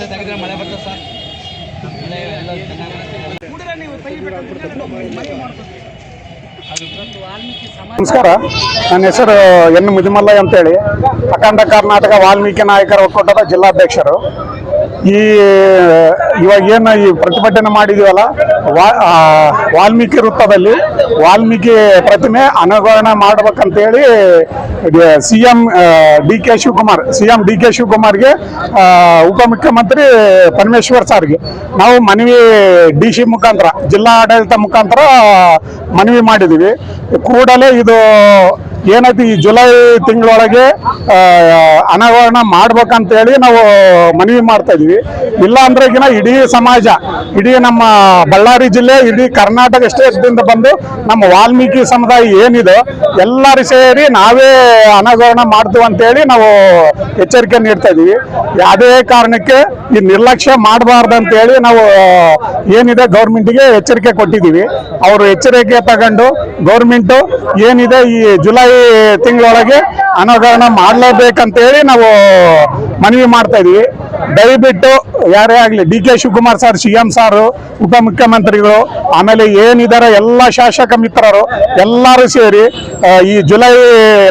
ಮತ್ತೆ ತೆಗೆದ್ರೆ ಮಳೆ ಬರ್ತದೆ ಸರ್. ಮಳೆ ಎಲ್ಲ ಚೆನ್ನಾಗಿ ಕೂಡಲೇ ನೀವು ನಮಸ್ಕಾರ, ನನ್ನ ಹೆಸರು ಎನ್ ಮುದಿಮಲ್ಲಯ್ಯ ಅಂತೇಳಿ, ಅಖಂಡ ಕರ್ನಾಟಕ ವಾಲ್ಮೀಕಿ ನಾಯಕರ ಒಕ್ಕೂಟದ ಜಿಲ್ಲಾಧ್ಯಕ್ಷರು. ಇವಾಗ ಏನು ಈ ಪ್ರತಿಭಟನೆ ಮಾಡಿದೀವಲ್ಲ, ವಾಲ್ಮೀಕಿ ವೃತ್ತದಲ್ಲಿ ವಾಲ್ಮೀಕಿ ಪ್ರತಿಮೆ ಅನಾವರಣ ಮಾಡ್ಬೇಕಂತೇಳಿ ಸಿಎಂ ಡಿ ಕೆ ಶಿವಕುಮಾರ್ಗೆ ಉಪಮುಖ್ಯಮಂತ್ರಿ ಪರಮೇಶ್ವರ್ ಸರ್ಗೆ ನಾವು ಮನವಿ DC ಮುಖಾಂತರ, ಜಿಲ್ಲಾ ಆಡಳಿತ ಮುಖಾಂತರ ಮನವಿ ಮಾಡಿದ್ದೀವಿ. ಕೂಡಲೇ ಇದು ಏನೈತಿ ಈ ಜುಲೈ ತಿಂಗಳೊಳಗೆ ಅನಾವರಣ ಮಾಡ್ಬೇಕಂತೇಳಿ ನಾವು ಮನವಿ ಮಾಡ್ತಾ ಇದೀವಿ. ಇಲ್ಲ ಅಂದ್ರೆ ಇಡೀ ಸಮಾಜ, ಇಡೀ ನಮ್ಮ ಬಳ್ಳಾರಿ ಜಿಲ್ಲೆ, ಇಡೀ ಕರ್ನಾಟಕ ಸ್ಟೇಟ್ದಿಂದ ಬಂದು ನಮ್ಮ ವಾಲ್ಮೀಕಿ ಸಮುದಾಯ ಏನಿದೆ ಎಲ್ಲರೂ ಸೇರಿ ನಾವೇ ಅನಾವರಣ ಮಾಡ್ತೀವಿ ಅಂತೇಳಿ ನಾವು ಎಚ್ಚರಿಕೆ ನೀಡ್ತಾ ಇದೀವಿ. ಯಾವುದೇ ಕಾರಣಕ್ಕೆ ಈ ನಿರ್ಲಕ್ಷ್ಯ ಮಾಡಬಾರ್ದು ಅಂತೇಳಿ ನಾವು ಏನಿದೆ ಗೌರ್ಮೆಂಟ್ಗೆ ಎಚ್ಚರಿಕೆ ಕೊಟ್ಟಿದ್ದೀವಿ. ಅವರು ಎಚ್ಚರಿಕೆ ತಗೊಂಡು ಗೌರ್ಮೆಂಟು ಏನಿದೆ ಈ ಜುಲೈ ತಿಂಗಳೊಳಗೆ ಅನಾವರಣ ಮಾಡಲೇಬೇಕಂತೇಳಿ ನಾವು ಮನವಿ ಮಾಡ್ತಾ ಇದೀವಿ. ದಯವಿಟ್ಟು ಯಾರೇ ಆಗಲಿ, D K Shivakumar sir, CM ಸಾರು, ಉಪಮುಖ್ಯಮಂತ್ರಿಗಳು, ಆಮೇಲೆ ಏನಿದ್ದಾರೆ ಎಲ್ಲ ಶಾಸಕ ಮಿತ್ರರು ಎಲ್ಲರೂ ಸೇರಿ ಈ ಜುಲೈ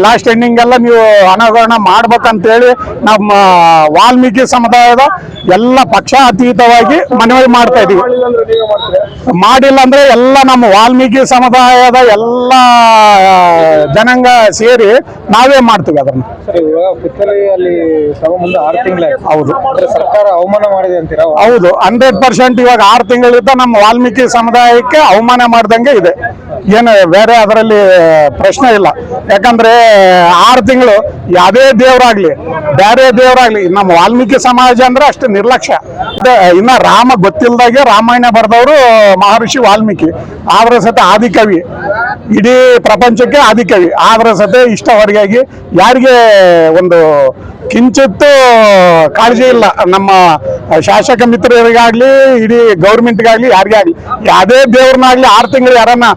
ಲಾಸ್ಟ್ ಎಂಡಿಂಗ್ ಎಲ್ಲ ನೀವು ಅನಾವರಣ ಮಾಡ್ಬೇಕಂತೇಳಿ ನಮ್ಮ ವಾಲ್ಮೀಕಿ ಸಮುದಾಯದ ಎಲ್ಲ ಪಕ್ಷಾತೀತವಾಗಿ ಮನವಿ ಮಾಡ್ತಾ ಇದೀವಿ. ಮಾಡಿಲ್ಲ ಅಂದ್ರೆ ಎಲ್ಲ ನಮ್ಮ ವಾಲ್ಮೀಕಿ ಸಮುದಾಯದ ಎಲ್ಲ ಜನಾಂಗ ಸೇರಿ ನಾವೇ ಮಾಡ್ತೀವಿ ಅದನ್ನ. ಹೌದು, ಸರ್ಕಾರ ಅವಮಾನ ಮಾಡಿದೆ ಅಂತೀರಾ? ಹೌದು, 100% ಇವಾಗ 6 ತಿಂಗಳಿಂದ ನಮ್ಮ ವಾಲ್ಮೀಕಿ ಸಮುದಾಯಕ್ಕೆ ಅವಮಾನ ಮಾಡ್ದಂಗೆ ಇದೆ. ಏನು ಬೇರೆ ಅದರಲ್ಲಿ ಪ್ರಶ್ನೆ ಇಲ್ಲ. ಯಾಕಂದ್ರೆ 6 ತಿಂಗಳು ಯಾವುದೇ ದೇವರಾಗ್ಲಿ, ಬೇರೆ ದೇವರಾಗ್ಲಿ, ನಮ್ಮ ವಾಲ್ಮೀಕಿ ಸಮಾಜ ಅಂದ್ರೆ ಅಷ್ಟು ನಿರ್ಲಕ್ಷ್ಯ. ಇನ್ನ ರಾಮ ಗೊತ್ತಿಲ್ದಾಗೆ ರಾಮಾಯಣ ಬರೆದವರು ಮಹರ್ಷಿ ವಾಲ್ಮೀಕಿ. ಆದ್ರ ಸತೆ ಆದಿಕವಿ, ಇಡೀ ಪ್ರಪಂಚಕ್ಕೆ ಆದಿಕವಿ. ಆದ್ರ ಸತೆ ಇಷ್ಟವರೆಗಾಗಿ ಯಾರಿಗೆ ಒಂದು ಕಿಂಚಿತ್ತು ಕಾಳಜಿ ಇಲ್ಲ. ನಮ್ಮ ಶಾಸಕ ಮಿತ್ರರಿಗಾಗ್ಲಿ, ಇಡೀ ಗೌರ್ಮೆಂಟ್ಗಾಗ್ಲಿ, ಯಾರಿಗೇ ಆಗ್ಲಿ, ಯಾವುದೇ ದೇವ್ರನ್ನಾಗ್ಲಿ 6 ತಿಂಗಳು ಯಾರನ್ನ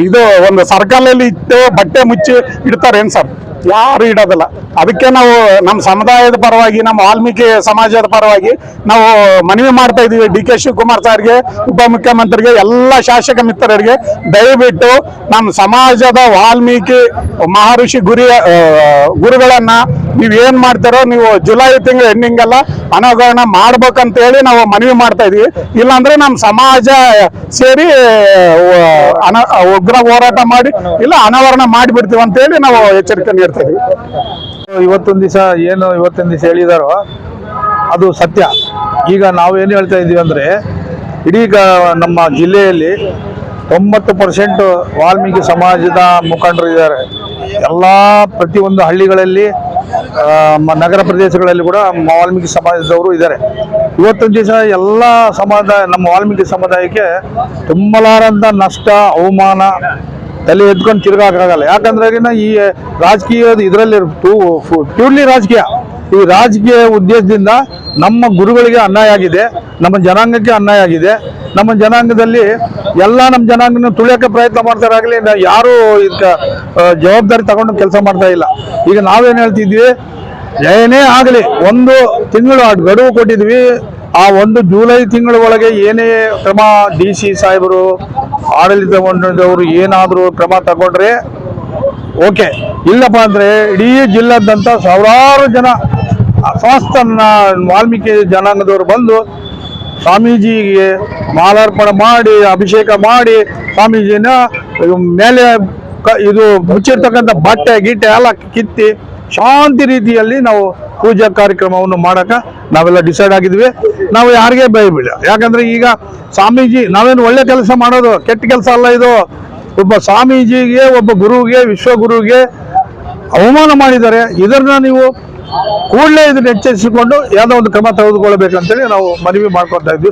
ಇದು ಒಂದು ಸರ್ಕಲಲ್ಲಿ ಇಟ್ಟು ಬಟ್ಟೆ ಮುಚ್ಚಿ ಇಡ್ತಾರೆ ಏನ್ ಸರ್? ಯಾರು ಇಡೋದಿಲ್ಲ. ಅದಕ್ಕೆ ನಾವು ನಮ್ಮ ಸಮುದಾಯದ ಪರವಾಗಿ, ನಮ್ಮ ವಾಲ್ಮೀಕಿ ಸಮಾಜದ ಪರವಾಗಿ ನಾವು ಮನವಿ ಮಾಡ್ತಾ ಇದೀವಿ ಡಿ ಕೆ ಶಿವಕುಮಾರ್ ಸರ್ಗೆ, ಉಪಮುಖ್ಯಮಂತ್ರಿಗೆ, ಎಲ್ಲ ಶಾಸಕ ಮಿತ್ರರಿಗೆ ದಯವಿಟ್ಟು ನಮ್ಮ ಸಮಾಜದ ವಾಲ್ಮೀಕಿ ಮಹರ್ಷಿ ಗುರುಗಳನ್ನ ನೀವೇನ್ ಮಾಡ್ತಾರೋ ನೀವು ಜುಲೈ ತಿಂಗಳ ಎಂಡಿಂಗ್ ಎಲ್ಲ ಅನಾವರಣ ಮಾಡ್ಬೇಕಂತೇಳಿ ನಾವು ಮನವಿ ಮಾಡ್ತಾ ಇದೀವಿ. ಇಲ್ಲಾಂದ್ರೆ ನಮ್ಮ ಸಮಾಜ ಸೇರಿ ಉಗ್ರ ಹೋರಾಟ ಮಾಡಿ ಇಲ್ಲ ಅನಾವರಣ ಮಾಡಿಬಿಡ್ತೀವಿ ಅಂತೇಳಿ ನಾವು ಎಚ್ಚರಿಕೆ ನೀಡ್ತಾ ಇದೀವಿ. ಇವತ್ತಿನ ದಿವಸ ಹೇಳಿದಾರೋ ಅದು ಸತ್ಯ. ಈಗ ನಾವೇನು ಹೇಳ್ತಾ ಇದೀವಿ ಅಂದ್ರೆ, ಇಡೀ ನಮ್ಮ ಜಿಲ್ಲೆಯಲ್ಲಿ 90% ವಾಲ್ಮೀಕಿ ಸಮಾಜದ ಮುಖಂಡರು ಇದ್ದಾರೆ. ಎಲ್ಲ ಪ್ರತಿಯೊಂದು ಹಳ್ಳಿಗಳಲ್ಲಿ, ನಗರ ಪ್ರದೇಶಗಳಲ್ಲಿ ಕೂಡ ವಾಲ್ಮೀಕಿ ಸಮಾಜದವರು ಇದ್ದಾರೆ. ಇವತ್ತಿನ ದಿವಸ ಎಲ್ಲ ನಮ್ಮ ವಾಲ್ಮೀಕಿ ಸಮುದಾಯಕ್ಕೆ ತುಂಬಲಾರಂತ ನಷ್ಟ, ಅವಮಾನ, ತಲೆ ಎತ್ಕೊಂಡು ತಿರುಗಾಕಾಗಲ್ಲ. ಯಾಕಂದ್ರೆ ಈ ರಾಜಕೀಯದ ಇದರಲ್ಲಿ ಪ್ಯೂರ್ಲಿ ರಾಜಕೀಯ. ಈ ರಾಜಕೀಯ ಉದ್ದೇಶದಿಂದ ನಮ್ಮ ಗುರುಗಳಿಗೆ ಅನ್ಯಾಯ ಆಗಿದೆ, ನಮ್ಮ ಜನಾಂಗಕ್ಕೆ ಅನ್ಯಾಯ ಆಗಿದೆ. ನಮ್ಮ ಜನಾಂಗದಲ್ಲಿ ಎಲ್ಲ ನಮ್ಮ ಜನಾಂಗನ ತುಳಿಯೋಕೆ ಪ್ರಯತ್ನ ಮಾಡ್ತಾರಾಗಲಿ, ಯಾರು ಇದಕ್ಕೆ ಜವಾಬ್ದಾರಿ ತಗೊಂಡು ಕೆಲಸ ಮಾಡ್ತಾ ಇಲ್ಲ. ಈಗ ನಾವೇನು ಹೇಳ್ತಿದ್ವಿ, ಏನೇ ಆಗಲಿ 1 ತಿಂಗಳು ಗಡುವು ಕೊಟ್ಟಿದ್ವಿ. ಆ 1 ಜುಲೈ ತಿಂಗಳ ಒಳಗೆ ಏನೇ ಕ್ರಮ DC ಸಾಹೇಬರು, ಆಡಳಿತ ಮಂಡಳಿದವರು ಏನಾದರೂ ಕ್ರಮ ತಗೊಂಡ್ರೆ ಓಕೆ. ಇಲ್ಲಪ್ಪ ಅಂದ್ರೆ ಇಡೀ ಜಿಲ್ಲಾದ್ಯಂತ ಸಾವಿರಾರು ಜನ ಸಮಸ್ತ ವಾಲ್ಮೀಕಿ ಜನಾಂಗದವರು ಬಂದು ಸ್ವಾಮೀಜಿಗೆ ಮಾಲಾರ್ಪಣೆ ಮಾಡಿ, ಅಭಿಷೇಕ ಮಾಡಿ, ಸ್ವಾಮೀಜಿನ ಮೇಲೆ ಇದು ಮುಚ್ಚಿರ್ತಕ್ಕಂಥ ಬಟ್ಟೆ ಗಿಟ್ಟೆ ಎಲ್ಲ ಕಿತ್ತಿ ಶಾಂತಿ ರೀತಿಯಲ್ಲಿ ನಾವು ಪೂಜಾ ಕಾರ್ಯಕ್ರಮವನ್ನು ಮಾಡಕ ನಾವೆಲ್ಲ ಡಿಸೈಡ್ ಆಗಿದ್ವಿ. ನಾವು ಯಾರಿಗೆ ಬೈಬಿಡ. ಯಾಕಂದ್ರೆ ಈಗ ಸ್ವಾಮೀಜಿ ನಾವೇನು ಒಳ್ಳೆ ಕೆಲಸ ಮಾಡೋದು, ಕೆಟ್ಟ ಕೆಲಸ ಅಲ್ಲ ಇದು. ಒಬ್ಬ ಸ್ವಾಮೀಜಿಗೆ, ಒಬ್ಬ ಗುರುವಿಗೆ, ವಿಶ್ವಗುರುವಿಗೆ ಅವಮಾನ ಮಾಡಿದ್ದಾರೆ. ಇದನ್ನ ನೀವು ಕೂಡಲೇ ಇದನ್ನ ಎಚ್ಚರಿಸಿಕೊಂಡು ಯಾವುದೋ ಒಂದು ಕ್ರಮ ತೆಗೆದುಕೊಳ್ಬೇಕಂತೇಳಿ ನಾವು ಮನವಿ ಮಾಡ್ಕೊತಾ ಇದ್ವಿ.